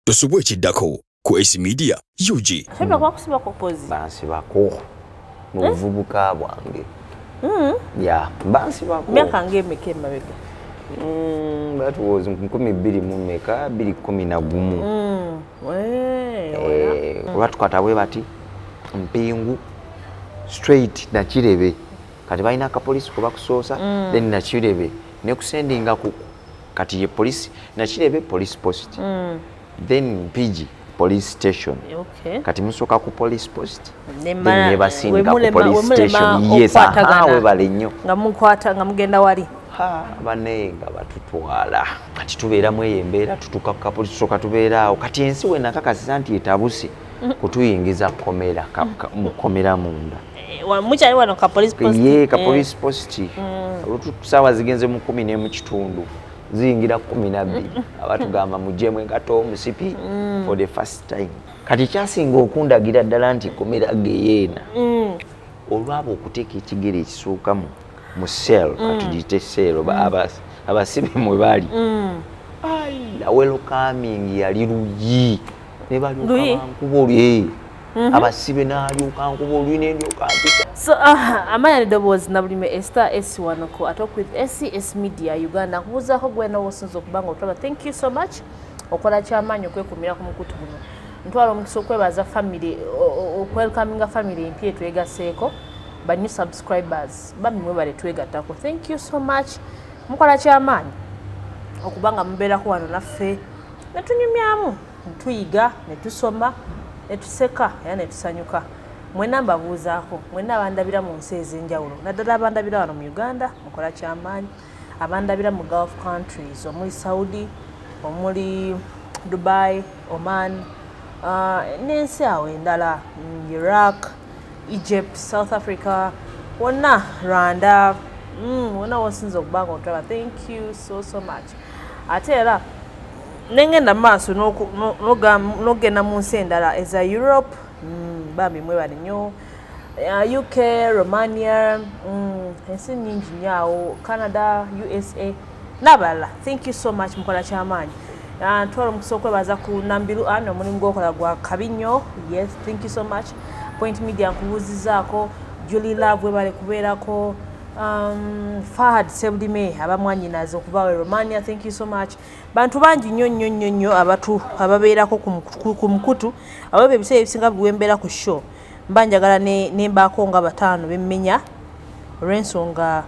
Tosubwe kiddako ku AC Media UG. Sheba kwa kusiba kwa pozi. Bansi bako. Mu buvubuka bwange. Ya, bansi bako. Miaka ngemeke mabega. That was 2011. Watu kwatawe bati mpingu straight na Kirebe. Kati balina ka police kuba kusosa then na Kirebe ne kusendinga ku kati ye police na Kirebe police post. Then PG police station. Okay. Kati musoka ku police post. Nemba basinga ku police station. Yes, we bale nnyo. Ngamukwata ngamugenda wali. Banenga batutwala. Kati tubeera mweyembeera tutuka ku police soka tubeera kati ensi we nakakasa nti etabuse kutuyingiza komera mukomera munda. Muchali wano ka police post. Ye ka police post. Sawa zigenze mu 10 mu kitundu. Zingira 12 abatugamba mujemwe gato musipi for the first time. Kati kyasinga okundagira ddala nti komera geyeena. Olwabo okuteeka ekigere ekisooka mu cell katugite cell abasibe mwe bali. La welcoming yali luyi ne baluka nkuboli abasibe naluka nkuboli n'endyoka apita. So amaya Dobozi nabulime Esther S1 ko atalk with SCS Media Uganda kubuzaako gwena wosunzo kubanga otaba. Thank you so much okola kyamanyi okwekumira ku mukutu guno. Ntwala omukiso kwebaza family welcoming family empye twegaseeko ba new subscribers bamwe bale twegatako. Thank you so much mukola kyamanyi okubanga mubeerako wano naffe netunyumyamu ntuyiga netusoma netuseka era netusanyuka. Mwena mbabuuzaako mwena abandabira mu nsi ez'enjawulo naddala abandabira wano mu Uganda mukola kyamaanyi abandabira mu Gulf countries omuli Saudi omuli Dubai Oman n'ensi awo endala Iraq Egypt South Africa wonna Rwanda wonna wosinza okubanga otaba. Thank you so much. Ate era nengenda maaso n'ogenda mu nsi endala eza Europe bambi mwe bali nnyo UK Romania ensi nyingi nnyo Canada USA n'abalala. Thank you so much mukola kyamaanyi. Twala omukisa okwebaza ku Nambiru ano omulimu gw'okola gwa kabi nnyo. Yes, thank you so much. Point Media nkubuuzizaako Julie Love we bale kubeerako Fahad Sebulime abamwanyinaze okuva Romania. Thank you so much. Bantu bangi nnyo abatu ababeerako ku mukutu abo ebiseera ebisinga biwembeera ku show mbanjagala nembaako nga bataano bemmenya olw'ensonga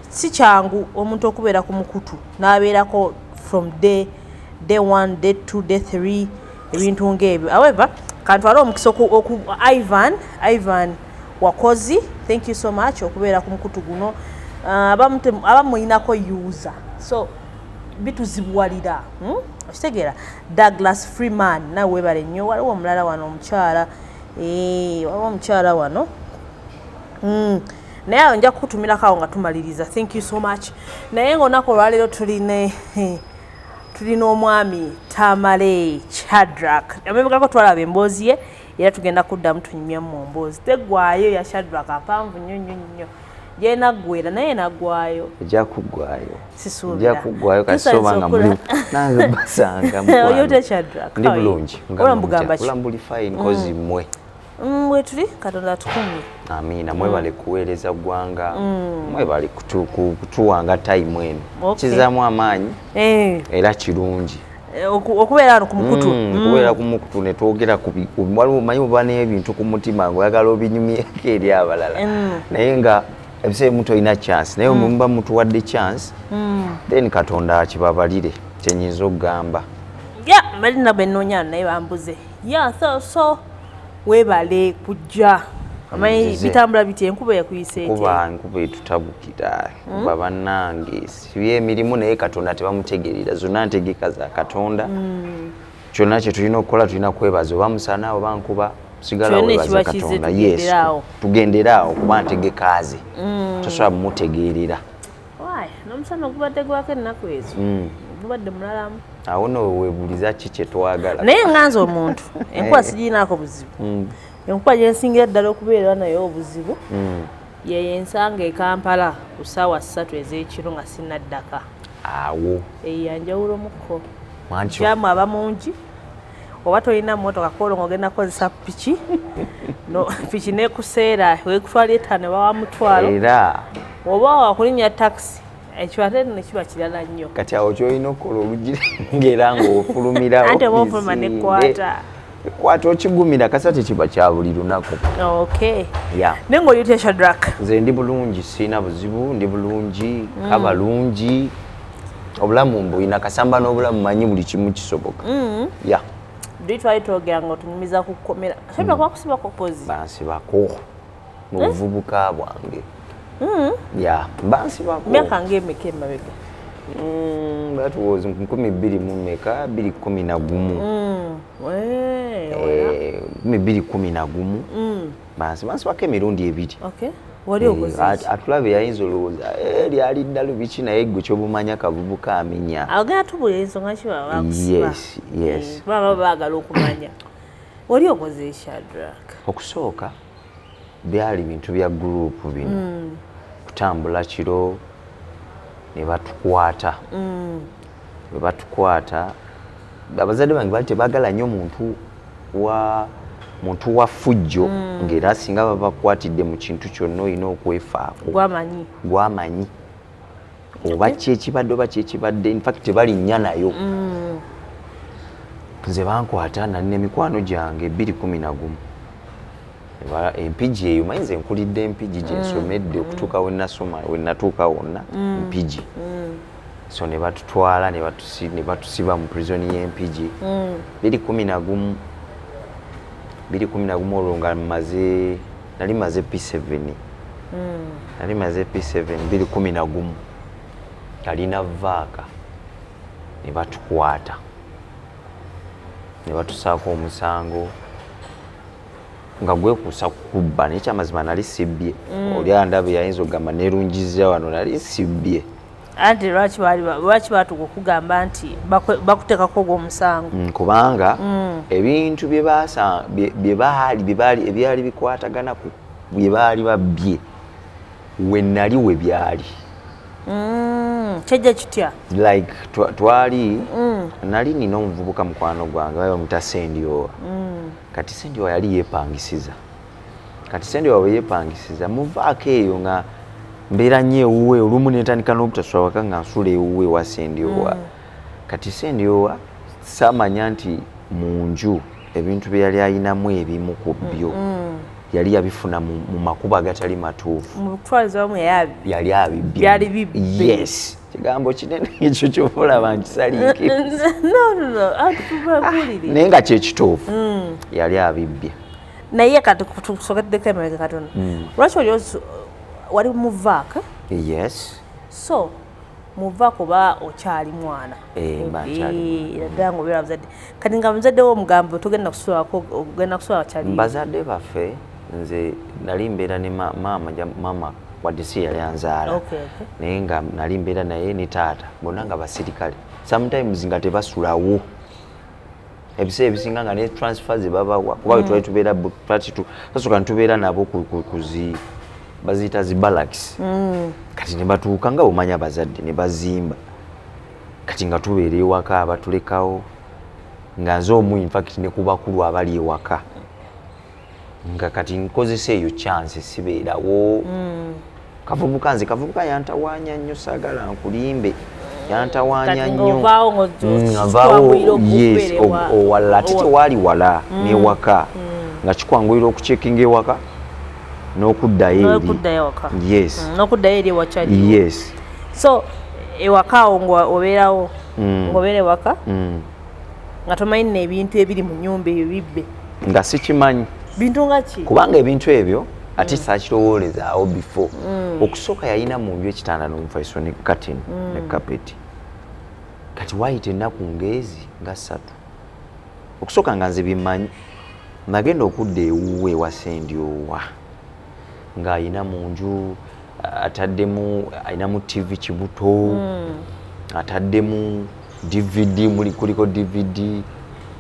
si kyangu omuntu okubeera ku mukutu n'abeerako from day 1 day 2 day 3 ebintu ng'ebyo. However kantwala omukisa oku Ivan Wakozi. Thank you so much okubeera ku mukutu guno. Abamuyinako user so bituzibuwalira okitegeera. Douglas Freeman nawe webale nnyo. Waliwo omulala wano omukyala waliwo omukyala wano naye awo nja kukutumirako awo nga tumaliriza. Thank you so much. Naye ng'olunaku olwaleero tulina omwami Tamale Shadrack amabegako twalaba emboozi ye era tugenda kuddamu tunyumya mu mboozi. Tegwayo ya Shadrack apanvu nnyo yenaggwera naye nagwayo ejja kuggwayo sisuubira ejja kuggwayo kasoma nga muli nange basanga mu oyote Shadrack ndi bulungi olambugamba ki olambuli fine kozi mmwe mwe tuli Katonda tukumye. Amina mwebale kuweereza ggwanga mwebale kutuwanga time eno kizaamu amaanyi era kirungi okubeera wano ku mukutu kubeera ku mukutu ne twogera waliwo manyi oba n'ebintu ku mutima ng'oyagala obinyumyeko eri abalala naye nga ebiseera muto olina chance naye muba mutuwadde chance then Katonda akibabalire kyenyinza okugamba. balina benoonya naye bambuze so webale kujja amanyi bitambula biti enkuba yakuyise ete enkuba etutabukira babannange siye emirimu naye Katonda tebamutegeerera zonna ntegeka za Katonda kyonna kye tulina okukola tulina kwebaza oba musana oba nkuba sigala webaza Katonda. Yes, tugenderaawo kuba ntegeka ze tosobola mumutegeerera. N'omusana ogubadde gwako ennaku ezo gubadde mulalamu awo no weebuuliza ki kye twagala naye nganza omuntu enkuba sigiinaako buzibu. Enkuba gyensingira ddala okubeera nayo obuzibu ye ensanga e Kampala ku ssaawa 3 ez'ekiro nga sinnaddaka awo eyanjawulo mukko jamu abamungi oba tolina mmotoka koolo ng'ogenda kozesa piki no piki neekuseera weekutwala etaano bawa mutwalo era oba wakulinnya takisi ekyo ate ne kiba kirala nnyo kati awo kyolina okukola olugirengera ng'ofulumira anti oba ofuluma nekwata kwata okigumira kasa tekiba kya buli lunaku okay yeah. naye ng'oyita Shadrack nze ndi bulungi sirina buzibu ndi bulungi kabalungi obulamu mbuyina kasamba n'obulamu manyi buli kimu kisoboka ya ddi twali twogera ng'otunyumiza ku kkomera Shadrack bakusibako pozi bansibako mu buvubuka bwange ya bansibako myaka ng'emeka emabega that was 2011 bansibako emirundi ebiri wali okoze atulabe yayinza olowooza lyali ddala biki naye gwe kyobumanya kavubuka amenya agenda tubula ensonga kiba yes baba baagala okumanya wali okoze Shadrack okusooka byali bintu bya gurupu bino kutambula kiro ne batukwata bwe batukwata abazadde bange bali tebaagala nnyo muntu wa fujjo ng'era singa babakwatidde mu kintu kyonna olina okwefaako gwamanyi oba kyekibadde oba kyekibadde infact tebalinnya nayo nze bankwata nalina emikwano gyange 2011 empigi eyo manyi nze nkulidde empigi gyensomedde okutuuka we natuuka wonna empigi so ne batutwala ne batusiba mu prison y'empigi 2011 olwo nga nali maze P7 2011 talina vaaka ne batukwata ne batusaako omusango nga gwekuusa kubba naye kyamazima nali sibbye oli andabe yayinza okugamba nerungiza wano nali sibbye anti lwaki batuka okugamba nti bakuteekako ogw'omusango kubanga ebintu ebyali bikwatagana bye baali babbye we nali we byali kyejja kitya like twali nali nina omuvubuka mukwano gwange bamuta Sendiowa kati Sendiowa yali yeepangisiza kati Sendiowa bwe yeepangisiza muvaako eyo nga mbeera nnyo ewuwe olumu netandika n'obutasula waka nga nsula ewuwe wa Sendiowa kati Sendiowa saamanya nti mu nju ebintu bye yali ayinamu ebimu ku byo yali yabifuna mu makubo agatali matuufu yali abibbye yes kigambo kinene ekyo ky'olaba nkisaliikiriza naye nga kyekituufu yali abibbye naye kati tusokeddeko emabega katono lwaki wali muvaaka yes so muvaako oba okyali mwana ddala ngaobeera bazadde kati nga muzadde wo omugambo togenda kusula kyali bazadde baffe nze nali mbeera ne mama wadde si yali anzaala naye nga nali mbeera naye ne taata bonna nga basirikale sometimes nga tebasulawo ebiseera ebisinga nga ne transfer ze babawa kuba twali tubeera tasooka nitubeera nabo kuzi baziyita zi barracks kati ne batuuka nga omanya abazadde ne bazimba kati nga tubeera ewaka abatulekawo nga nze omu infact ne ku bakulu abali ewaka nga kati nkozesa eyo chance sibeerawo kavubuka yantawaanya nnyo saagala nkulimbe yantawaanya nnyo avaawo yes owalala ate tewaali wala n'ewaka nga kikwanguyira okucekinga ewaka n'okuddayo eri ewakyali yes so ewaka awo ng'obeerawo ng'obeera ewaka nga tomanyi n'ebintu ebiri mu nnyumba eyo bibbe nga sikimanyi bintu nga ki kubanga ebintu ebyo ate saakirowoolezaawo before okusooka yalina mu nju ekitanda n'omufaiso ne curtain ne carpet kati waayita ennaku ng'ezi nga 3 okusooka nga nze bimanyi nagenda okudda ewuwe ewa Sendiowa ng'ayina mu nju ayinamu TV kibuto ataddemu DVD kuliko DVD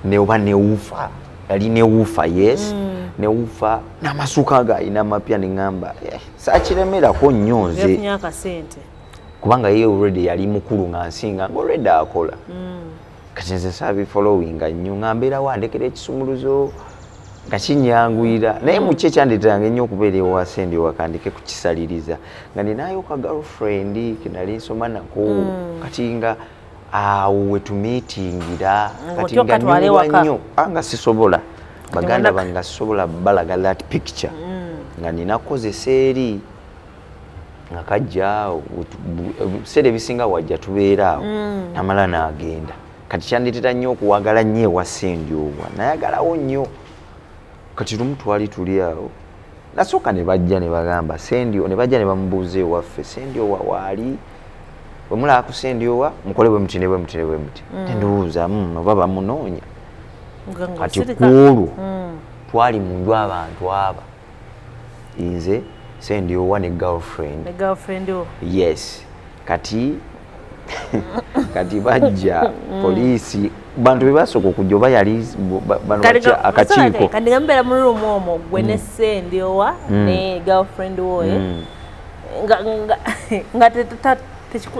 neoba newufa yali newufa yes newufa n'amasuka g'ayina mapya neŋŋamba saakiremerako nnyo nze kubanga ye already yali mukulu nga nsinga nga already akola kati nze saabi following nnyo nga mbeera wandekera ekisumuluzo nga kinyanguyira naye mu kye kyandeeteranga ennyo okubeera ewa Sendi wakandike kukisaliriza nga ninayo ka girlfriend kenali nsoma nako kati nga awo wetumiitingira kati nga nyumirwa nnyo nga sisobola baganda bange sisobola balaga that picture nga ninakozesa eri nga kajja biseera ebisinga wajja tubeera awo namala n'agenda kati kyandeetera nnyo okuwagala nnyo ewa Sendi owa nayagalawo nnyo kati lumu twali tuli awo nasooka ne bajja ne bagamba Sendi ne bajja ne bamubuuza ewaffe Sendi owa waali bwe mulaba ku Sendi owa mukole bwe muti ne bwe muti ne bwe muti tendubuuza oba bamunoonya kati kuolwo twali mu nju abantu aba nze Sendi owa ne girlfriend yes kati kati bajja poliisi bantu bebasooka okujja oba yali akakiiko kati nga mubeera mu room omwo gwe ne Sendi owa ne girlfriend woye nga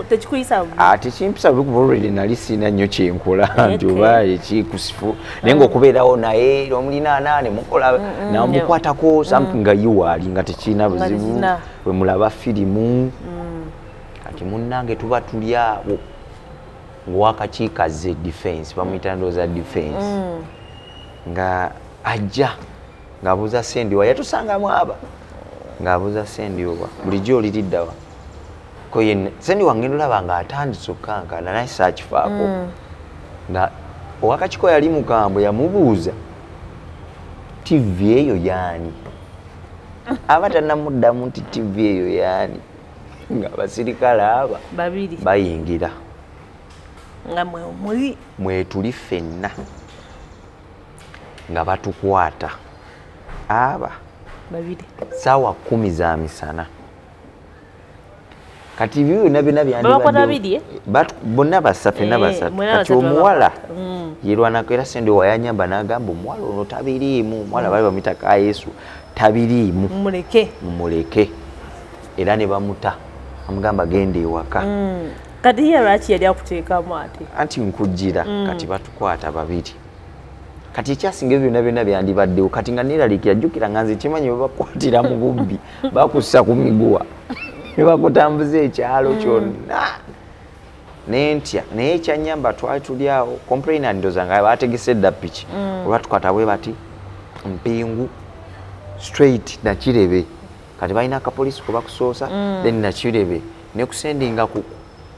tekikuyisa tekimpisa bubi kuba already nali siina nnyo kyenkola nti oba ekikusifu naye ngaokubeerawo naye omulinaana ne mukola namukwatako something nga yiwaali nga tekirina buzibu bwe mulaba firimu kati munnange tuba tuli awo ng'owakakiikaze defense bamuyita ndowooza defense nga ajja ng'abuuza Sendi owa yatusangamu aba ng'abuuza Sendi owa bulijjo oliriddawa koye Sendi wange ndolaba ng'atandise okukankana naye saakifaako nga owakakiko yali mukambwe yamubuuza TV eyo yaani aba tannamuddamu nti TV eyo yaani nga abasirikale aba babiri bayingira nga mwetuli ffenna nga batukwata aba babiri saawa 10 za misana kati byonna bonna basa ffenna basatu kati omuwala yerwanako era Sendi owa yanyamba n'agamba omuwala ono tabiriimu omuwala bali bamuyita ka Yesu tabiriimu mumuleke era ne bamuta amugamba genda ewaka kati ye lwaki yali akuteekamu ate anti nkujjira kati batukwata babiri kati ekyasinga byonna byandibaddewo kati nga neeraliikira jjukira nga nze kimanyi bwe bakwatira mu bubbi bakussa ku miguwa ne bakutambuza ekyalo kyonna nentya naye ekyanyamba twali tuli awo complaina ndoza nga bategese dda piki olwatukwata bwe bati mpingu straight Nakirebe kati balina akapolisi kwe bakusoosa then Nakirebe ne kusendinga ku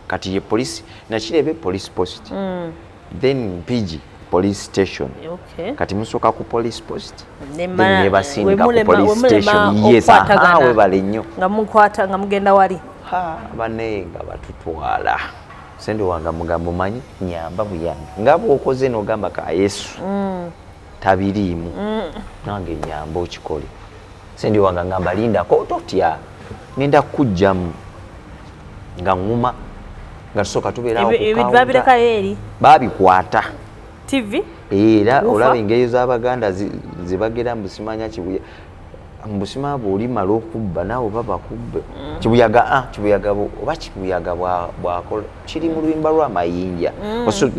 kati ye polisi Nakirebe police post then Mpigi police station kati musooka ku police post then ne basindika ku police station yes we bale nnyo nga mukwata nga mugenda wali bane nga batutwala Sendi wanga mugambo manyi nyamba buyange nga bwokoze n'ogamba ka Yesu tabiriimu nange nyamba okikole Sendi wanga ngamba lindako totya nenda kujjamu nga nguma nga tusooka tubeerawo ku babikwata TV era olaba engeri z'Abaganda zibagera mbusimanya kibuya mbusima bw'oli mala okubba naawe babakubbe kibuyaga oba kibuyaga bwakola kiri mu luyimba lw'amayinja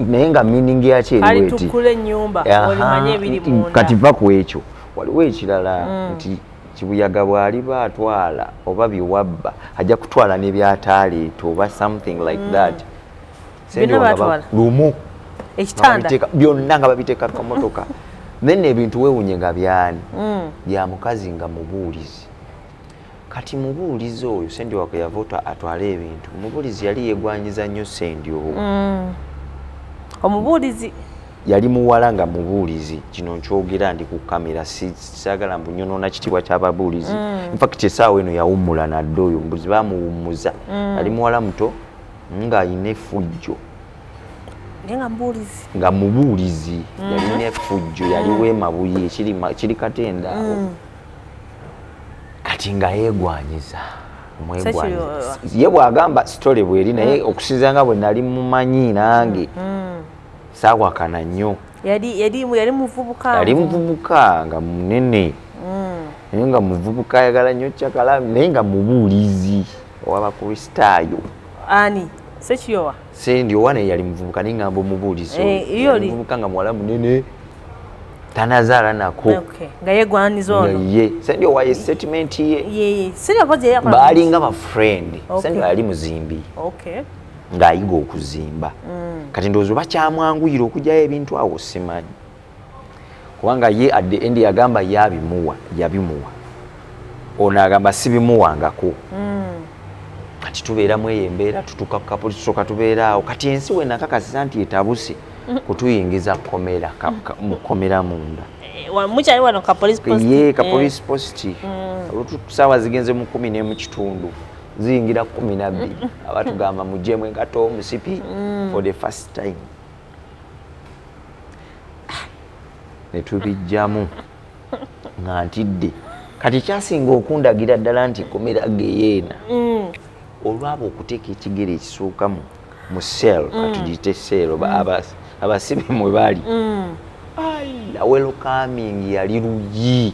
naye nga miningi yakyo eriweti kati va ku ekyo waliwo ekirala nti kibuyaga bw'ali baatwala oba biwabba ajja kutwala n'ebyataaleeta oba something like that lumu ekitanda byonna nga babiteeka kamotoka then ebintu weewunye nga byani bya mukazi nga mubuulizi kati mubuulizi oyo Sendi wake yava atwala ebintu mubuulizi yali yeegwanyiza nnyo Sendi owo omubuulizi yali muwala nga mubuulizi kino nkyogera ndi ku kamera saagala mbunyonoona kitiibwa ky'ababuulizi infact essaawa eno yawummula nadde oyo mbuzi bamuwummuza yali muwala muto ng'ayina effujjo nga mubuulizi yalina effujjo yali weemabuye kiri katenda awo kati nga yeegwanyiza ye bw'agamba sitole bweri naye okusinza nga bwe nali mumanyi nange saawakana nnyo yali muvubuka nga munene naye nga muvubuka ayagala nnyo cakala naye nga mubuulizi ow'abakristaayo ani Sekiyowa Sendiowa naye yali muvubuka n'ingamba omubuulizi muvubuka nga muwala munene tanazaala nako nga yegwaniza ono ye Sendiowa ye statement ye Sendiowa baalinga ba friend Sendiowa yali muzimbi ng'ayiga okuzimba kati ndowooza bakyamwanguyira okugyayo ebintu awo simanyi kubanga ye at the end yagamba yabimuwa ono agamba sibimuwangako kati tubeeramu eyo embeera tutuuka ku kapolisi tusooka tubeera awo kati ensi we nakakasiza nti etabuse kutuyingiza mukomera munda mukyali wano kapolisi post saawa zigenze mu 11:30 ziyingira 12 abatugamba mujjemu engato musipi for the first time netubijjamu nga ntidde kati kyasinga okundagira ddala nti komera geyeena olwabo okuteeka ekigere ekisooka mu sel katugiyite sel abasibe mwe bali welcoming yali luyi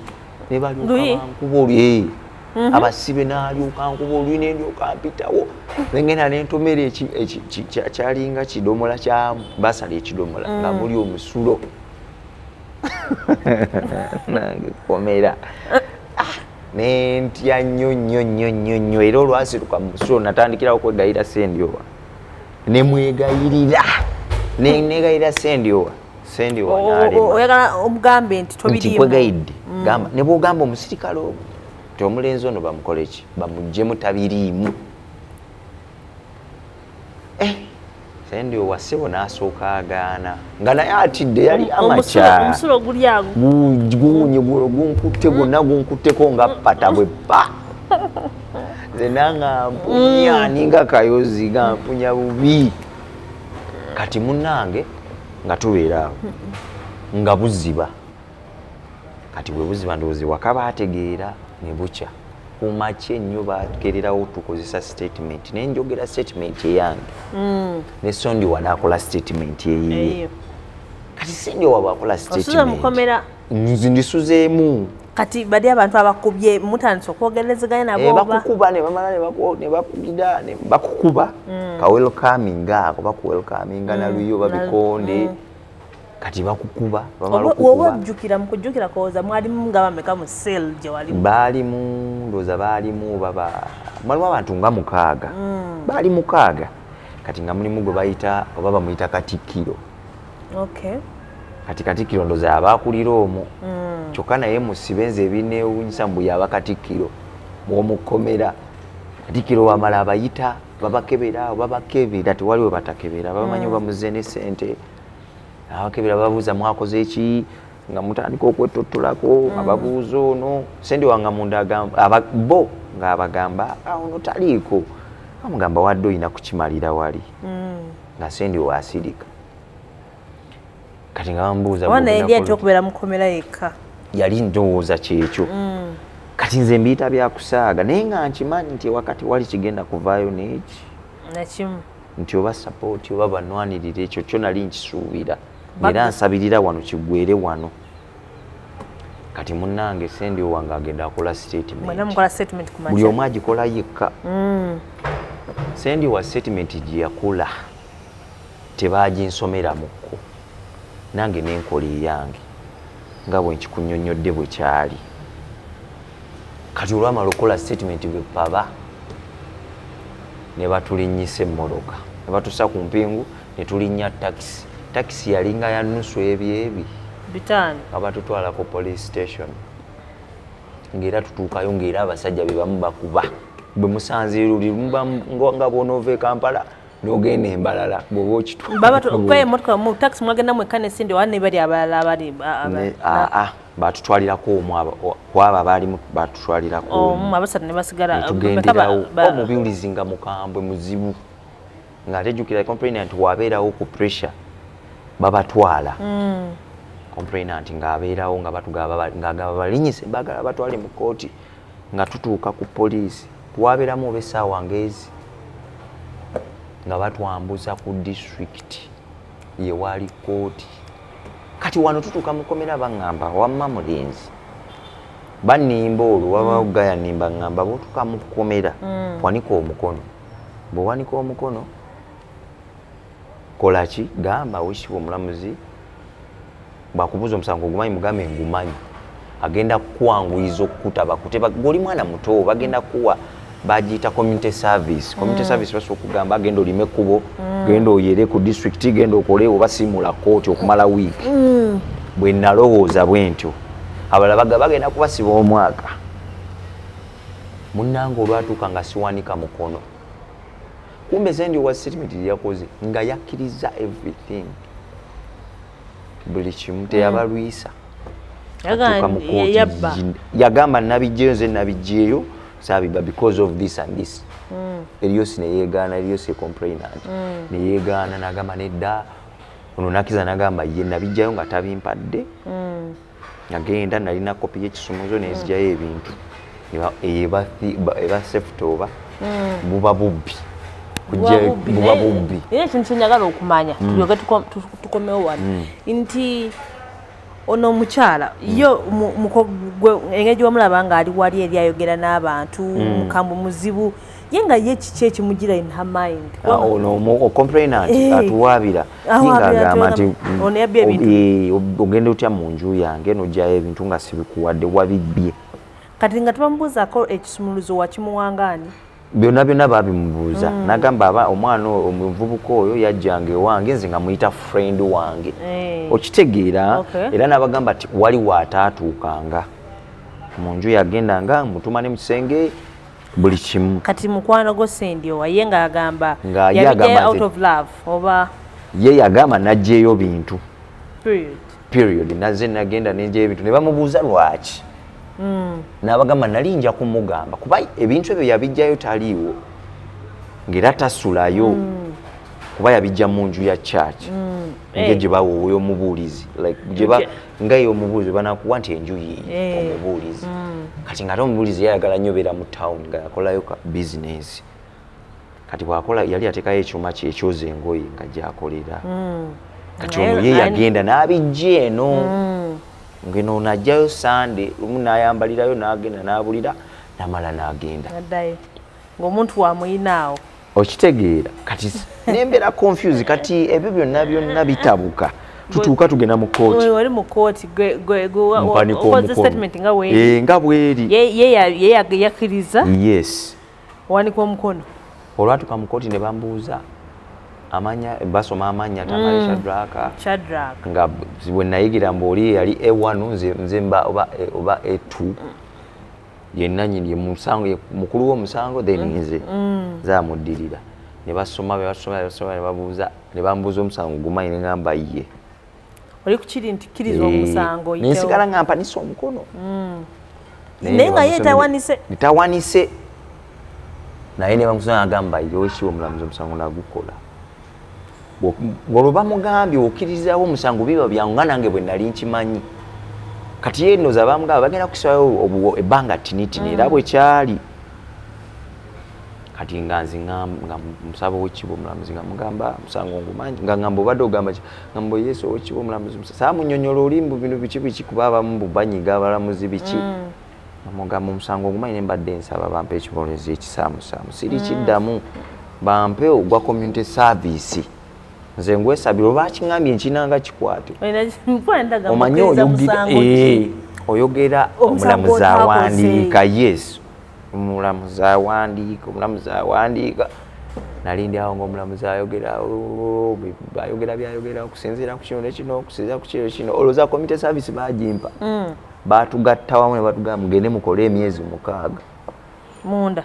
ne balyoka bankuba olye abasibe n'alyoka nkuba olwi n'endyoka mpitawo nengenda nentomera kyalinga kidomola kya basala ekidomola nga muli omusulo nange komera nentya nnyo era olwasiruka mu musulo natandikirawo kwegayira Sendiowa nemwegayirira negayira Sendiowa oyagala omugambe nti tobiriimu kwegayidde gamba ne bwogamba omusirikale ogwo nti omulenzi ono bamukole ki bamuggyemu tabiriimu Sendiowa ssebo n'asooka agaana nga naye atidde yali amakya omusulo guli ago guunye gunkutte gwonna gunkutteko nga pata bwe pa nze nanga mpunya ninga kayozi ga mpunya bubi kati munnange nga tubeera awo nga buziba kati bwe buziba ndowooza waka baategeera ne bukya kumakya ennyo bagererawo tukozesa statement naye njogera statement eyange ne Sendiowa n'akola statement eyiye kati Sendiowa bw'akola statement ndisuzeemu kati bali abantu abakubye mutandise okwogerezeganya nabo bakukuba ne bamala ne bakugira ne bakukuba ka welcoming ako bakuwelcominga na luyo babikonde kati bakukuba bamala okukuba obujjukira mu kujjukira koza mwalimu nga bameka mu cell gye wali baalimu ndoza baalimu mwalimu abantu nga mukaaga baali mukaaga kati nga mulimu gwe bayita oba bamuyita Katikkiro kati Katikkiro ndoza abakulira omwo kyokka naye musibe nze ebineewuunyisa mbu yaba Katikkiro mw'omukomera Katikkiro wamala abayita babakebera tewali we batakebera bamanyi bamuze ne ssente abakebera babuuza mwakoze eki nga mutandika okwetottolako ababuuza ono Sendiowa nga munda agamba bo ng'abagamba ono taliiko amugamba wadde olina kukimalira wali nga Sendiowa asirika kati nga bamubuuza wana yali atya okubeera mukomera yekka yali ndowooza kyekyo kati nze mbiyita byakusaaga naye nga nkimanyi nti wakati wali kigenda kuvaayo n'eki nakimu nti oba sapooti oba banwanirira ekyo kyo nali nkisuubira era nsabirira wano kiggwere wano kati munnange Sendiowa nga agenda akola statement buli omu agikola yekka Sendiowa statement gye yakola tebaaginsomeramuko nange nenkola eyange nga bwe nkikunnyonnyodde bwe kyali kati olwamala okukola statement bwe paba ne batulinnyisa emmoloka ne batussa ku mpingu ne tulinnya takisi yalinga ya nnusu ebyebi bitaano nga batutwalako police station ng'era tutuukayo ng'era abasajja be bamu bakuba bwe musanze eruli nga bw'onoova e Kampala n'ogenda embalala bw'oba okitwala emotoka mu takisi mwagenda mwekka ne Sendiowa ne bali abalala abali batutwalirako omu kwabo abaalimu batutwalirako abasatu ne basigala tugenderawo omubuulizi nga mukambwe muzibu ng'ate jjukira complainant wabeerawo ku pressure babatwala complainant ng'abeerawo nga batugaba ng'agaba balinyise bagala batwale mu kooti nga tutuuka ku poliisi twabeeramu oba essaawa ng'ezi nga batwambuza ku district ye wali kooti kati wano tutuuka mukomera baŋŋamba wamma mulenzi banimba olwo waba yanimba ŋŋamba bw'otuuka mukomera wanika omukono bw'owanika omukono kola ki gamba wishiwe omulamuzi bwakubuza omusango gumanyi mugambe ngumanyi agenda kwanguyiza okutaba kuteba goli mwana muto bagenda kuwa bagiyita community service basobola okugamba agenda olime kubo genda oyere ku district genda okole oba simula kooti okumala wiiki bwe nalowooza bwentyo abalala bagenda kubasiba omwaka munnange olwatuuka nga siwanika mukono kumbe zendi wa statement yakoze nga yakkiriza everything buli kimu teyabalwisa yagamba nabijjeyo nze nabijjeyo sabiba because of this and this Eliosi neyegaana Eliosi complainant neyegaana nagamba nedda ono nakiza nagamba ye nabijjayo nga tabimpadde nagenda nalina kopi y'ekisumuzo nezijjayo ebintu eba seftoba buba bubbi buba bubbi era ekintu kyenjagala okumanya tulyoke tukomewo wano nti ono omukyala yo engeri gy'omulaba nga ali wali eri ayogera n'abantu mukambwe muzibu ye nga ye kiki ekimugira in her mind ono complainant atuwaabira ng'agamba nti ogenda otya mu nju yange n'ojjayo ebintu nga sibikuwadde wabibbye kati nga tubamubuuzaako ekisumuluzo wakimuwangaani byonna babimubuuza nagamba omwana omuvubuka oyo yajjanga ewange nze nga muyita friend wange okitegeera era n'abagamba nti wali waataatuukanga mu nju yagendanga mutuma ne mu kisenge buli kimu kati mukwano gwo Sendiowa ye ng'agamba yabijjayo out of love oba ye yagamba najjeeyo bintu period naze nagenda nenjeeyo bintu ne bamubuuza lwaki n'abagamba nali nja kumugamba kuba ebintu ebyo yabijjayo taliiwo ng'era tasulayo kuba yabijja mu nju ya church ng'egye bawoweyo omubuulizi nga ye omubuulizi banakuwa nti enju yiyi omubuulizi kati ng'ate omubuulizi yayagala nnyo beera mu town nga yakolayo ka bizinesi kati bwakola yali ateekayo ekyuma kye ekyoza engoye nga gyakolera kati ono ye yagenda n'abijja eno ngeno najjayo Sande lumu n'ayambalirayo n'agenda n'abulira namala n'agenda ng'omuntu wamuyinaawo okitegeera kati nembeera confuse kati ebyo byonna bitabuka tutuuka tugenda mu kooti wali mu kooti okoze statement nga bweri ye yakkiriza yes wanika omukono olwatuuka mu kooti ne bambuuza amanya basoma amanya Tamale Shadrack nga bwe nayigira mboli yali A1 nze mba oba A2 yenna nyini musango mukulu w'omusango then nze zamuddirira ne basoma ne babuuza ne bambuuza omusango gumanyi ne ngamba ye oli kukiri nti kkiriza omusango nensigala nga mpanisa omukono naye nga ye tawanise naye ne bamusanga agamba ye okiwa omulamuzi omusango nagukola ng'olwo bamugambye okkirizawo omusango biba byangu nga nange bwe nali nkimanyi kati ye nno zabamugamba bagenda kusibayo ebbanga tinitini era bwe kyali kati nga nzi nga musaba ow'ekkibo omulamuzi nga mugamba musango ngumanyi nga ngamba obadde ogamba ki ngamba yesu ow'ekkibo omulamuzi saamunnyonnyola olimbu bino biki kuba abamu bubanyiga abalamuzi biki namugamba omusango ogumanyi ne mbadde nsaba bampe ekibonerezo ekisaamusaamu siri kiddamu bampe ogwa community service nze ngwesabira oba kiŋŋambye nkinanga kikwate omanyi oyogera omulamuzi awandiika yes omulamuzi awandiika nalindi awo ng'omulamuzi ayogera byayogera okusinziira ku kino nekino okusinziira ku kino kino olowooza community service bagimpa baatugatta wamu ne batugamba mugende mukole emyezi 6 munda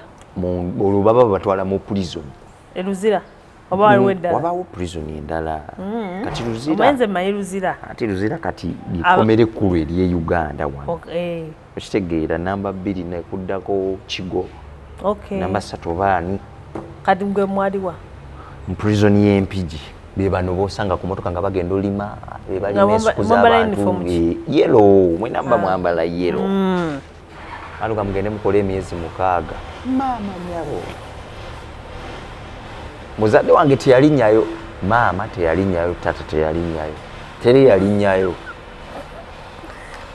olwo baba batwala mu prison eluzira oba waliwo eddala wabaawo prison endala kati omanze manyi luzira ate luzira kati likomere ekkulu eri Uganda wano okitegeera namba 2 nekuddako Kigo namba 3 obaani kati gwe mwaliwa mu prison y'Empigi be bano bosanga ku motoka nga bagenda olima be balina ensuku z'abantu yelo mwe namba mwambala yelo aluga mugende mukole emyezi 6 maama nyabo muzadde wange teyalinyayo maama teyalinyayo tata teyalinyayo teri yalinyayo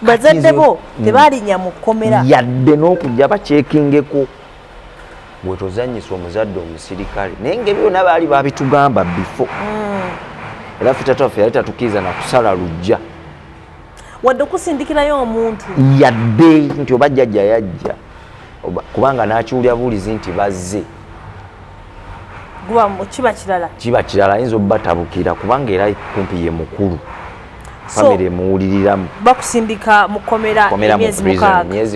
bazadde bo tebalinya mu kkomera yadde n'okujja bakyekingeko bwe tozanyisa omuzadde omusirikale naye ngeri byonna baali babitugamba bifo era ffe taata waffe yali tatukkiriza na kusala lujja wadde okusindikirayo omuntu yadde nti oba jjajja yajja kubanga n'akiwulya buulizi nti bazze kiba kirala ayinza obbatabukira kubanga era kumpi ye mukulu famire muwuliriramu bakusindika mu kkomera emyezi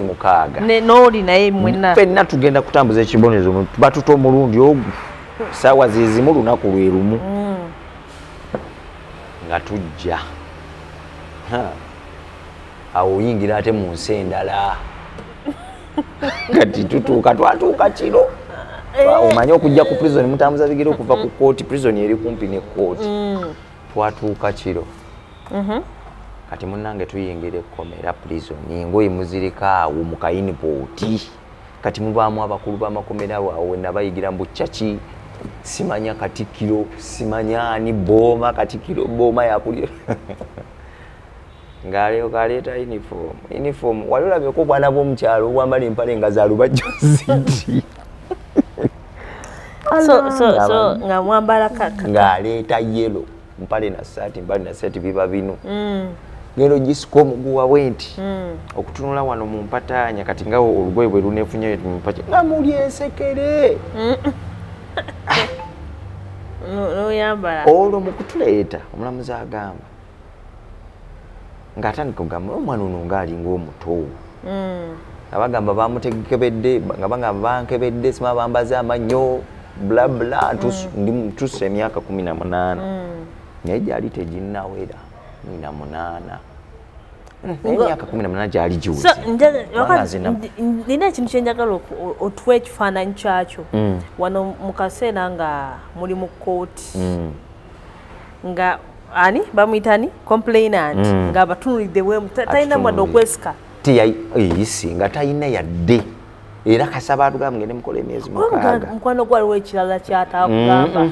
6 n'oli naye mwenna ffenna tugenda kutambuza ekibonezo batuta omulundi ogwo saawa zezimu lunaku lwe lumu nga tujja awo oyingira ate mu nsi endala kati twatuuka kiro omanye okujja ku prison mutambuza bigere okuva ku kooti prison eri kumpi ne kooti twatuuka kiro kati munnange tuyingira ekkomera prison engoye muzirika awo mu kayinipooti kati mubaamu abakulu b'amakomera awo nabayigira mu bucaki simanya Katikkiro simanya ani booma Katikkiro booma yakulira ng'alyoka aleeta uniform wali olabyeko obwana bw'omukyalo obwambala empale nga za lubajjo ziti so nga mwambala kaka ng'aleeta yelo mpale na saati biba bino ngero gisiko omuguwa wenti okutunula wano mu mpataanya kati nga olugoye bwe luneefunye mu mpaki nga muli ensekere noyambala olwo mu kutuleeta omulamuzi agamba ng'atandika okugamba omwana ono ng'alinga omuto abagamba bamutegekebedde nga bagamba bankebedde sima bambaze amannyo blabla tusse emyaka 18 naye gyali teginnawera 18 emyaka 18 gyali giwuze nina ekintu kyenjagala otuwa ekifaananyi kyakyo wano mu kaseera nga muli mu kooti nga ani bamuyitani complainant nga abatunulidde bwemu talina mwadde okwesika isi nga talina yadde era kasaba atugamba mugende mukola emyezi 6 mukwano gwaliwo ekirala kyatakugamba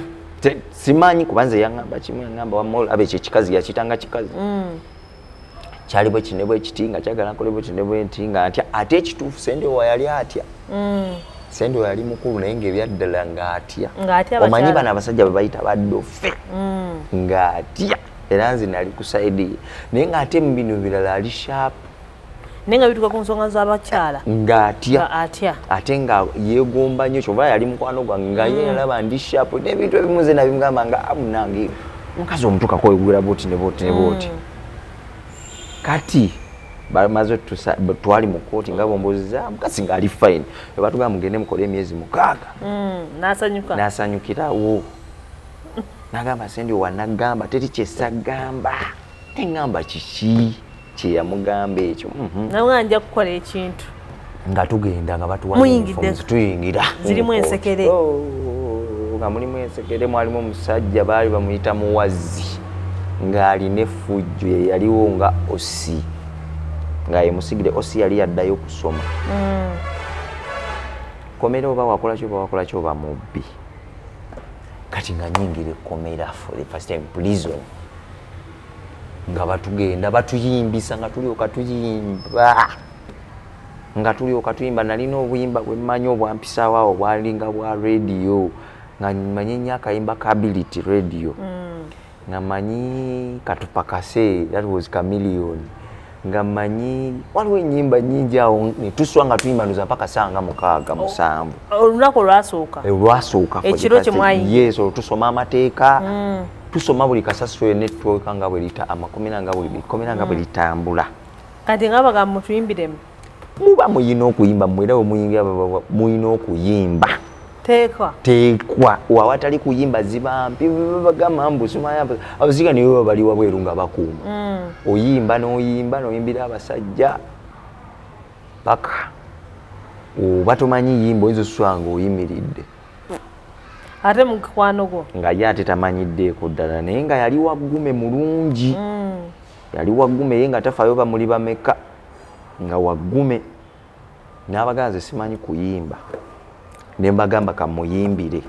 simanyi kubanze yaŋŋamba kimu yaŋŋamba wamma abe ekyo ekikazi yakitanga kikazi kyali bwe kine bwe kiti nga kyagala nkole bwe kine bwe nti nga atya ate ekituufu Sendewa yali atya Sendewa yali mukulu naye ng'ebyaddala ng'atya omanyi bano abasajja bwe bayita baddofe ng'atya era nze nali ku saidi ye naye ng'ate mu bino birala ali shaapu naye nga bituuka ku nsonga z'abakyala ng'atya ate nga yeegomba nnyo kyova yali mukwano gwange nga ye yalaba ndi shaapu n'ebintu ebimu nze nabimugamba nga munange omukazi omutuukako oyegulira booti ne booti ne booti kati bamaze twali mu kooti nga bomboziza mukazi ng'ali fine webatugamba mugende mukole emyezi 6 n'asanyukirawo n'agamba Sendewa nagamba teri kyesagamba teŋŋamba kiki kyeyamugamba ekyo nawe nja kukola ekintu nga tugenda nga tuyingira zirimu ensekere nga mulimu ensekere mwalimu omusajja baali bamuyita Muwazzi ng'alina effujjo ye yaliwo nga Osi nga ye musigire Osi yali yaddayo kusoma komera oba wakola kyo oba mubbi kati nga nyingira ekkomera for the first time prison nga batugenda batuyimbisa nga tulyoka tuyimba nalina obuyimba bwe mmanyi obwampisaawo awo bwalinga bwa radio nga manyi nnyo akayimba ka Ability radio nga manyi Katupakase that was Chameleon nga manyi waliwo ennyimba nnyingi awo netuswa nga tuyimba ndoza mpaka sanga 6-7 olunaku olwasooka ekiro kyemwayi yes tusoma amateeka tusoma buli kasasiro network nga bwe lita amakomera nga bwe litambula kati nga bagamba mutuyimbiremu muba muyina okuyimba mwera omuyingira muyina okuyimba teekwa wawatali kuyimba zibampi bagamba mbusumaya abaziga niwe bali wabweru nga bakuuma oyimba noyimbira abasajja paka oba tomanyi yimba oyinza osuswanga oyimiridde ate mukwano gwo nga ye ate tamanyiddeeko ddala naye nga yali waggume mulungi yali waggume ye nga tafaayo bamuli bameka nga waggume n'abaganze simanyi kuyimba ne mbagamba kamuyimbire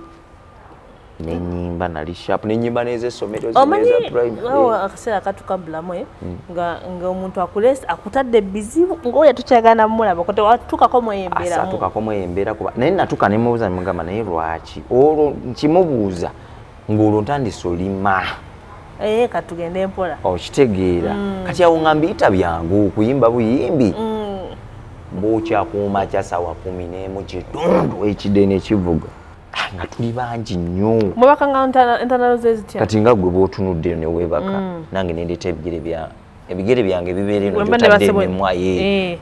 nenyimba nali sharp nenyimba n'ez'essomero zimeza primary akaseera katukabulamu nga omuntu akutadde bizibu ng'oyo tukyagana mulaba kote watukako mweyembera kuba naye natuka ne mubuuza nemugamba naye lwaki olwo nkimubuuza ng'olwo ntandise olima katugende mpola okitegeera kati awo ngamba ita byangu okuyimba buyimbi bwokyakuuma kyasawa 11 kitundu ekidene ekivuga nga tuli bangi nnyo mwebakanga entandalo zezitya kati nga gwe bw'otunudde ne weebaka nange nendeeta ebigere byange bibeera eno gyotadde emimwa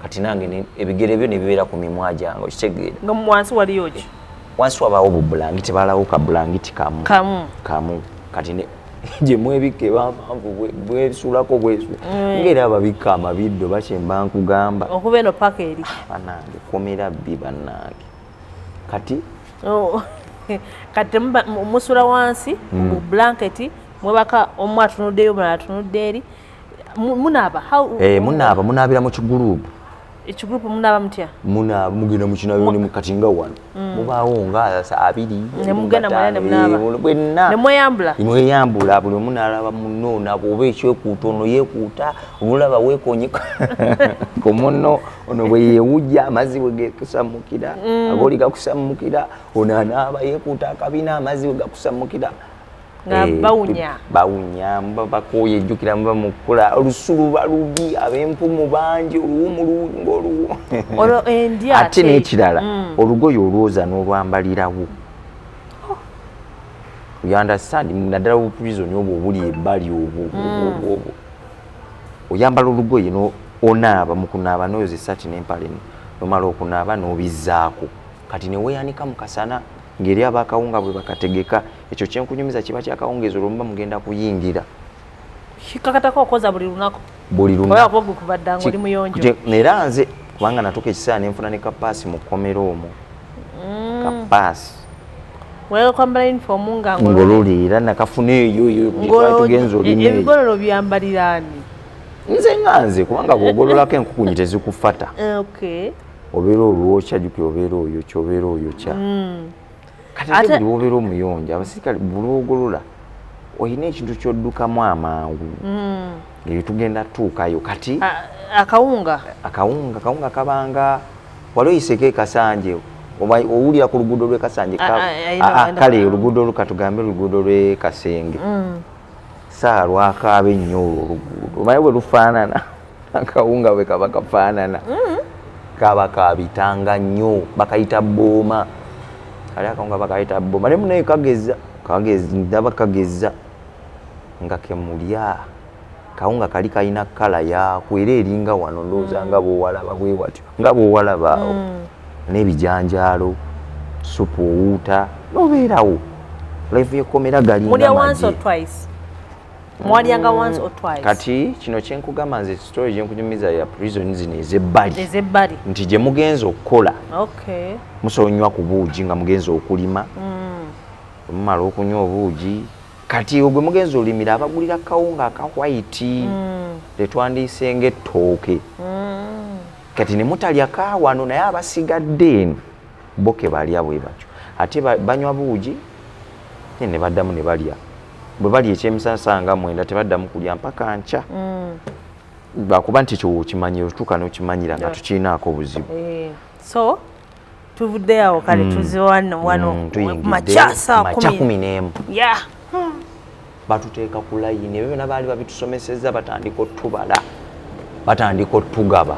kati nange ebigere byo ne bibeera ku mimwa gyange okitegeera nga wansi waliyo ki wansi wabaawo obulangiti balawo ka bulangiti kamu kati gye mwebika ebanvanvu bwesulako ngeri ababika amabiddo bakyemba nkugamba okuba eno paka eri banange komera bbi bannange kati kati musula wansi mu blanketi mwebaka omu atunuddeyo mulala atunudde eri munaabira mu kigurupu ekigurupu munaaba mutya mugenda mukinabyo kati nga wano mubaawo nga 2 nemugenda mwenna nemweyambula buli omu naalaba munoona bw'oba ekyekuuta ono yeekuuta omulaba weekonyeka ku munno ono bwe yeewujja amazzi bwe gekusamukira agooli gakusamukira ono anaaba yeekuuta akabina amazzi bwe gakusamukira bawunya muba bakooye ejjukira muba mukola olusu luba lubi ab'empumu bangi oluwumu ng'oluwu ate n'ekirala olugoye olwoza n'olwambalirawo oyandasandi naddala obuprizoni obwo obuli ebbali obwo oyambala olugoye onaaba mu kunaaba n'oyoza essaati n'empale nomala okunaaba n'obizzaako kati ne weeyanika mu kasana ngeri abakawunga bwe bakategeka ekyo kyenkunyumiza kiba kyakawungezo olwomuba mugenda kuyingira kikakatako okoza buli lunaku kuva ddanga oli muyonjo era nze kubanga natuuka ekiseera nenfuna ne kapaasi mu kkomero omwo kapaasi wekwambala uniform nga ngolole era nakafuna eyo tugenza olina ebigololo byambalirani nze nganze kubanga bwogololako enkukunyi tezikufata obeera olwokya jukira obeera oyo kyobeera oyo kya kati ate buli wobeera omuyonja abasirikale bulwogolola olina ekintu kyoddukamu amangu ngeri tugenda tuukayo kati akawunga kabanga wali oyiseko ekasanje owulira ku luguudo lw'ekasanje kale oluguudo lukatugambe oluguudo lw'ekasenge saa lwakaaba ennyo olwo oluguudo omanyi bwe lufaanana akawunga bwe kaba kafaanana kaba kabitanga nnyo bakayita booma kali akawunga bakayita booma ne munaye ndaba kageza nga kemulya kawunga kali kalina kala yaako era eringa wano ndowooza nga bwowalaba bwe watyo nga bwowalaba awo n'ebijanjaalo supu owuuta nobeerawo life yekomera galinga mwalyanga once or twice kati kino kyenkugamba nze story gyenkunyumiza ya prison zino ezebbali nti gye mugenza okukola musoonywa ku buugi nga mugenza okulima mumala okunywa obuugi kati ogwe mugenza olimira abagulira kawunga aka white tetwandiise ng'ettooke kati ne mutalya kaawano naye abasigadde eno bo ke balya bwe batyo ate banywa buugi ne baddamu ne balya bwe bali ekyemisasa nga 9 tebaddamu kulya mpaka nkya bakuba nti ekyo okimanyira otuuka n'okimanyira nga tukirinaako obuzibu so tuvudde awo kale tuze wano makya 11 batuteeka ku layini ebyo byonna baali babitusomesezza batandika otubala batandika otugaba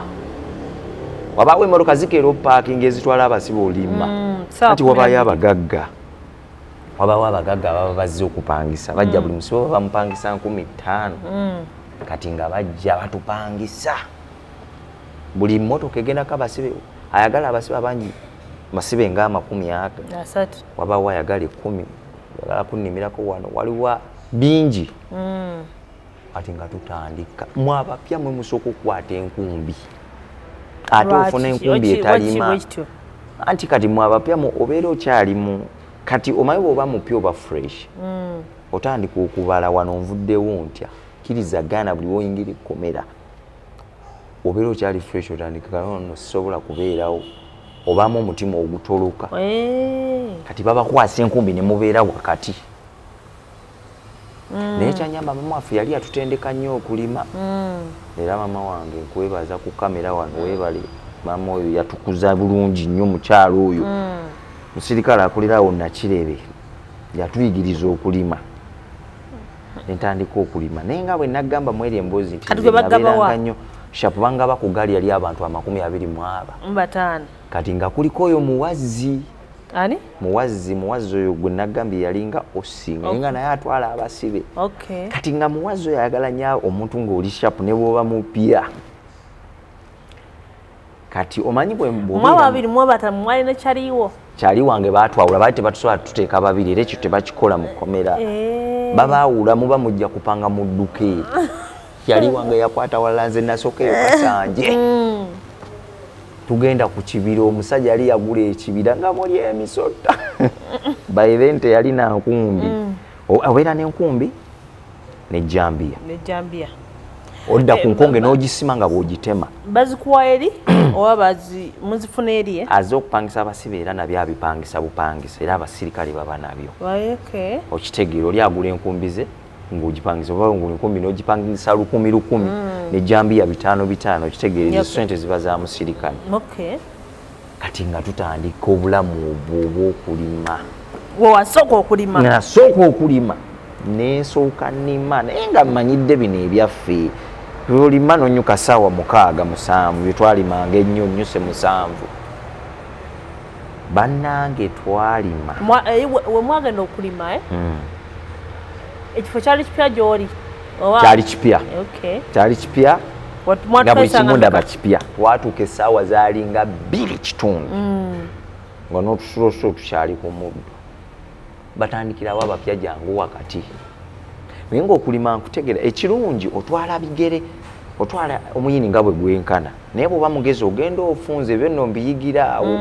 wabaawo emmotoka zikeera opaakinga ezitwala abasibe olima kati wabaayo abagagga baba bazze okupangisa bajja buli musibe baba bamupangisa 15,000 kati nga bajja batupangisa buli mmotoka egendako abasibe ayagala abasibe abangi basibe nga 30 wabaawo ayagala 10 ayagala kunnimirako wano waliwo bingi ati nga tutandika mwabapya mwe musooka okukwata enkumbi ate ofuna enkumbi etalima anti kati mwabapya obeera okyalimu kati omanyi bw'oba mupya oba fresh otandika okubala wano nvuddewo ntya kkiriza gaana buli woyingira ekkomera obeera okyali fresh otandika no sisobola kubeerawo obaamu omutima ogutoloka kati babakwasa enkumbi ne mubeera wakati naye kyanyamba mama waffe yali atutendeka nnyo okulima era mama wange nkwebaza ku kamera wano weebale mama oyo yatukuza bulungi nnyo mukyalo oyo musirikale akulirawo Nakirebe yatuyigiriza okulima Nentandika okulima naye nga bwe nagamba mweri emboozi nti nabeeranga nnyo shapu bangaba ku gaali yali abantu 27 kati nga kuliko oyo muwazzi ani muwazzi oyo gwe nagambye yalinga osinga nga naye atwala abasibe kati nga muwazzi oyo ayagala nnyo omuntu ng'oli shapu ne bw'oba mupya kati omanyi bwe babiri mu batamu mwalina kyali wange baatwawula baali tebatusobola tuteeka babiri era ekyo tebakikola mu kkomera babaawula muba mujja kupanga mu dduka eri yali wange yakwata walala nze nasooka eyo Kasanje tugenda ku kibira omusajja yali yagula ekibira nga muli emisota by then teyalina nkumbi obeera n'enkumbi n'ejjambiya odda ku nkonge n'ogisima nga bw'ogitema bazikuwa eri oba muzifuna eri aze okupangisa abasibe era nabyo abipangisa bupangisa era abasirikale baba nabyo okitegeera oli agula enkumbi ze ng'ogipangisa oba ngula enkumbi n'ogipangisa 1,000 n'ejjambiya 5 okitegeera sente ziba za musirikale kati nga tutandika obulamu obwo obw'okulima nasooka okulima nensooka nnima naye nga mmanyidde bino ebyaffe olima nonyuka 6:7 byetwalimanga ennyo nnyuse 7 bannange twalima we mwagenda okulima ekifo kyali kipya gy'oli kyali kipya nga buli kimu ndaba kipya twatuuka essaawa zaalinga 2:00 nga n'otusulosulo tukyali ku muddo batandikirawo abapya jangu wakati naye ng'okulima nkutegeera ekirungi otwala bigere otwala omuyini nga bwe gwenkana naye bw'oba mugezi ogenda ofunze ebyo nno mbiyigiraawo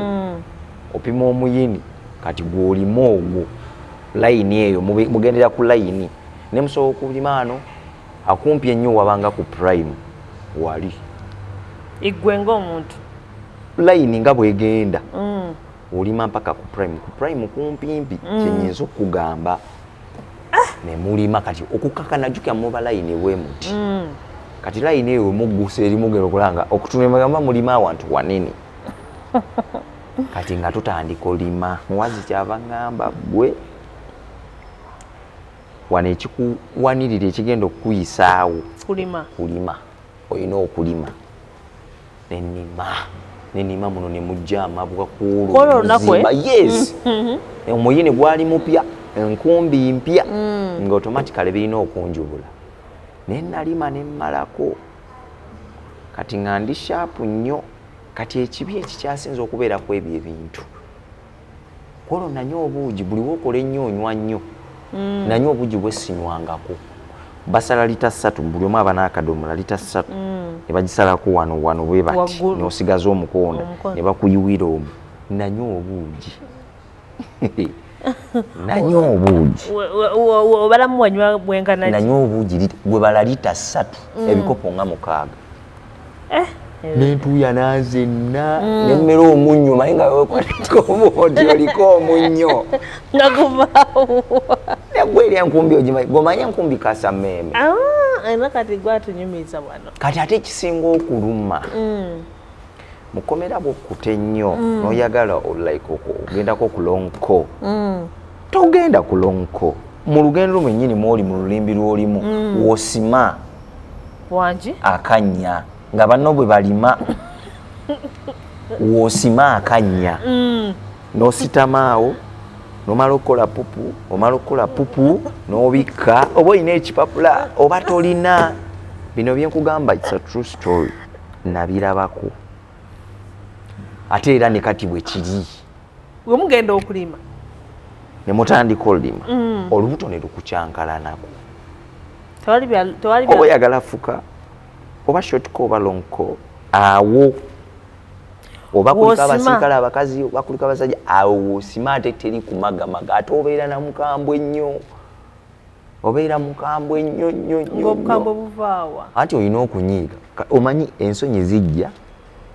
opima omuyini kati gw'olima ogwo layini eyo mugendera ku layini ne musobola okulima ano akumpi ennyo wabanga ku prime wali igwe ng'omuntu layini nga bwegenda olima mpaka ku prime kumpimpi kyenyinza okugamba ne mulima kati okukaka najukya muba layini bwe muti kati layini eyo muggusa eri mugenda okulanga okutunemagamba mulima awantu wanene kati nga tutandika olima muwazi kyava ngamba gwe wano ekikuwanirira ekigenda okukuyisaawo kulima olina okulima nenima muno ne mujja amabwa kuoluzimba yes omuyini gwali mupya enkumbi mpya nga automatically birina okunjubula nenalima nemmalako kati nga ndi shaapu nnyo kati ekibi ekikyasinza okubeeraku ebyo ebintu kwolwo nanywa obuugi buli wokola ennyo onywa nnyo nanywa obuugi bwesinywangako basala lita 3 buli omu aba n'akadomola lita 3 ne bagisalako wano bwe bati n'osigaza omukoona ne bakuyiwira omwo nanywa obuugi nanywa obuugi obalamu wanywa bwenkana nanywa obuugi gwe bala lita 3 ebikopo nga 6 nentuuya nazenna nemmera omunnyo naye nga wekwatiko obuoti oliko omunnyo nga guvaawo negweri enkumbi ogimanyi gomanye enkumbi kasameeme era kati gwatunyumiza wano kati ate ekisinga okuluma mukomera bwokkuta ennyo noyagala like ogendako ku lonko togenda ku lonko mu lugendo lwennyini mwoli mu lulimbi lwolimu wosima wangi akannya nga banno bwe balima wosima akannya n'ositamaawo n'omala okukola pupu n'obikka oba olina ekipapula oba tolina bino byenkugamba it's a true story nabirabako ate era ne kati bwe kiri we mugenda okulima ne mutandika olima olubuto ne lukukyankalanako oba oyagala fuka oba shotko oba lonko awo oba kulika abasirikale abakazi oba kulika abasajja awo wosima ate teri kumagamaga ate obeera na mukambwe nnyo obeera mukambwe nnyo ng'obukambwe buvaawa anti olina okunyiiga omanyi ensonyi zijja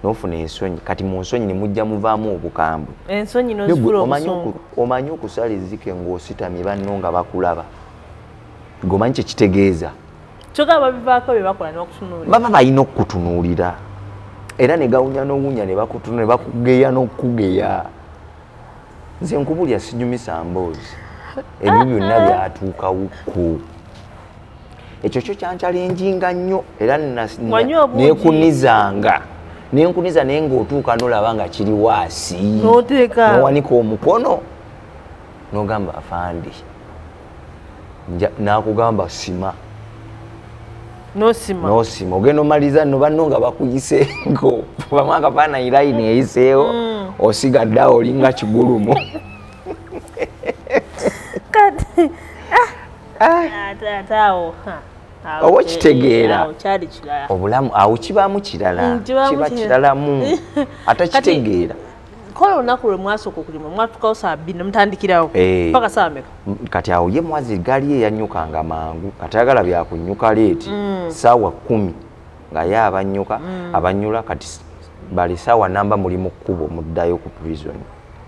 n'ofuna ensonyi kati mu nsonyi ne mujja muvaamu obukambwe ensonyi n'ozifula obusungu omanyi okusala ezzike ng'ositamye banno nga bakulaba ng'omanyi kyekitegeeza kyokka babivaako bye bakola n'okutunuulira baba balina okukutunuulira era ne gawunya n'owunya ne bakutunuulira ne bakugeya n'okugeya nze nkubulya sinyumisa mboozi ebyo byonna byatuuka wukku ekyo kyo kyancalenjinga nnyo era nenkuniza naye ng'otuuka n'olaba nga kiri waasi n'owanika omukono n'ogamba afandi n'akugamba sima n'osima ogenda omaliza nno banno nga bakuyisengo bamu akafaananyi layini eyiseewo osigadde awo olinga kigulumu oba okitegeera obulamu awo kibaamu kirala kiba kiralamu atakitegeera kola olunaku lwe mwasooka okulima mwatukawo saa 2 ne mutandikirawo paka saa meka kati awo ye mwazi gaali eyanyukanga mangu kati ayagala byakunyuka leeti saawa 10 nga ye abanyula kati bali saawa namba muli mu kkubo muddayo ku prison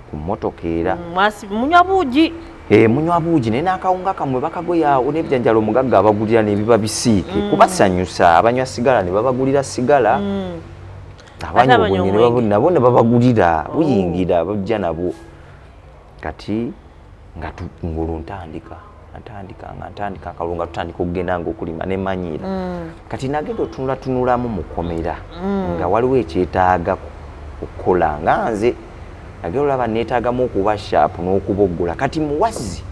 ku mmotoka era munywa buugi munywa buugi naye n'akawunga kamwe bakagoyaawo n'ebijjanjalo omugagga abagulira ne biba bisiike kubasanyusa abanywa sigala ne babagulira sigala abanywa obwenyi nabo ne babagulira buyingira bajja nabo kati nga ngulu ntandika akalunga tutandika okugenda nga okulima nemanyira kati nagenda otunulatunulamu mukomera nga waliwo ekyetaaga okukola nga nze nagenda olaba neetaagamu okuba shaapu n'okuboggola kati muwazi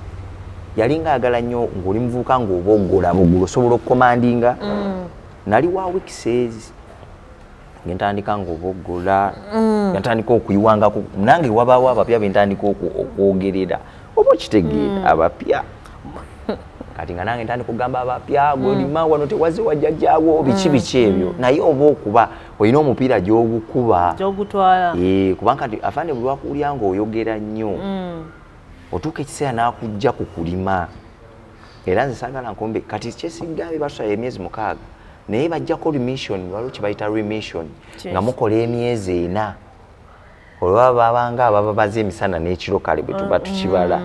yalinga ayagala nnyo ng'oli muvubuka ng'oboggola boggolo osobola okukomandinga nali wa wikisezi ngentandika ng'oboggola yantandika okuyiwangako nange wabaawo abapya bentandika okwogerera oba okitegeera abapya kati nga nange ntandika okugamba abapya golima wano tewaze wajjajjaawo biki ebyo naye oba okuba olina omupiira gy'ogukuba gy'ogutwala kubanga kati afande buli lwakuwulira ng'oyogera nnyo otuuka ekiseera n'akujja ku kulima era nze saagala nkombe kati kyesigambe basala emyezi 6 naye bajjako remission waliwo kye remission nga mukola emyezi 4 olwa babanga ababa baze emisana n'ekiro kale bwe tuba tukibala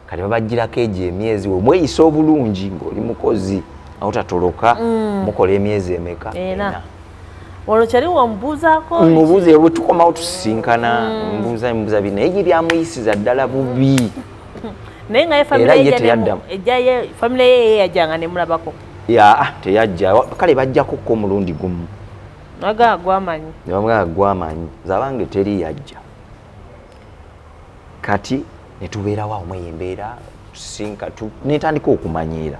kati babajjirako egyo emyezi omweyisa obulungi ng'oli mukozi awutatoloka mukola emyezi emeka olwo kyali wamubuuzaako mubuuze bwe tukomawo tusisinkana mbuuza bina egi byamuyisiza ddala bubi naye nga ye famire ye yajjanga nemulabako teyajja kale bajjako ko omulundi gumu gw'amanyi zabange teri yajja kati netubeerawo awo embeera tusinka netandika okumanyiira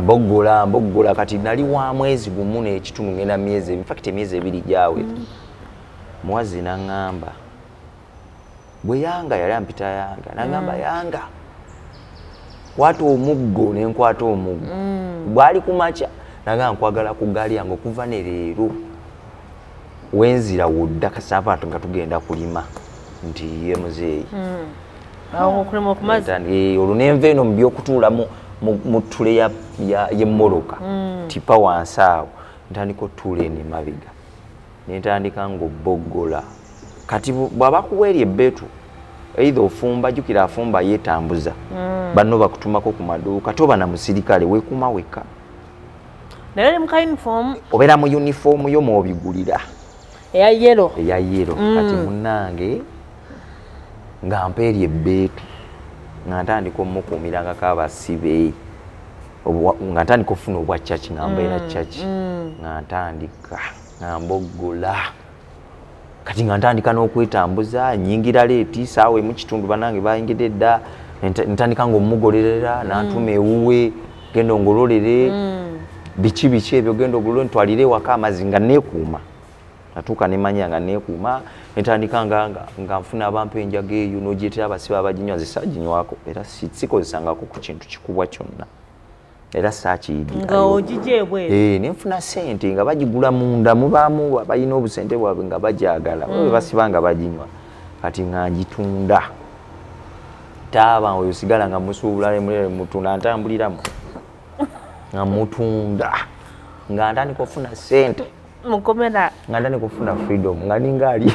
mboggola kati nali wa mwezi gumu n'ekitundu ngenda myezi emyezi 2 gyawe muwazi naŋŋamba bwe yanga yali ampita yanga naŋŋamba yanga kwata omuggo nenkwata omuggo gwali kumakya naga nkwagala ku gaali yange okuva ne leero wenzira wodda kasava nga tugenda kulima nti ye muzeeyi okulima okumazi olunenva eno mubyokutuula mu ttule y'emmoloka tipa wansi awo ntandika otuula eno emabiga nentandika ng'oboggola kati bw'aba kuweerya ebbeetu either ofumba jjukira afumba yeetambuza banno bakutumako ku maduuka toba na musirikale weekuma wekka naye oli mu uniform obeera mu uniform yo mw'obigulira eya yellow kati munnange nga mpeerya ebbeetu nga ntandika omukuumirangako abasibe nga ntandika ofuna obwa chaki nga mbeera chaki nga ntandika nga mboggola kati nga ntandika n'okwetambuza nyingira leeti saawa emu kitundu banange bayingidde dda ntandika ng'omugolerera n'antuma ewuwe genda ongololere biki ebyo genda ogolole ntwalire ewaka amazzi nga neekuuma natuuka nemanya nga neekuuma entandika nga nfuna abampa enjaga eyo n'ogyetera abasibe abaginywa nze saaginywako era sikozesangako ku kintu kikubwa kyonna era saakiyigira nenfuna sente nga bagigula munda mubaamu abalina obusente bwabwe nga bajagala bwe basiba nga baginywa kati nga ngitunda taaba oyo sigala nga musuubula mutunda ntambuliramu nga mutunda nga ntandika ofuna sente mukomera nga ntandika ofuna freedom nga ninga ali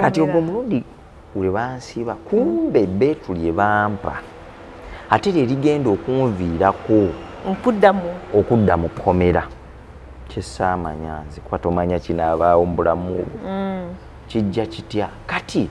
kati ogwo omulundi ule bansiba kumbe ebbeetu lye bampa ate lye ligenda okunviirako okudda mu kkomera kyesaamanya nze kuba tomanya kinaabaawo mu bulamu kijja kitya kati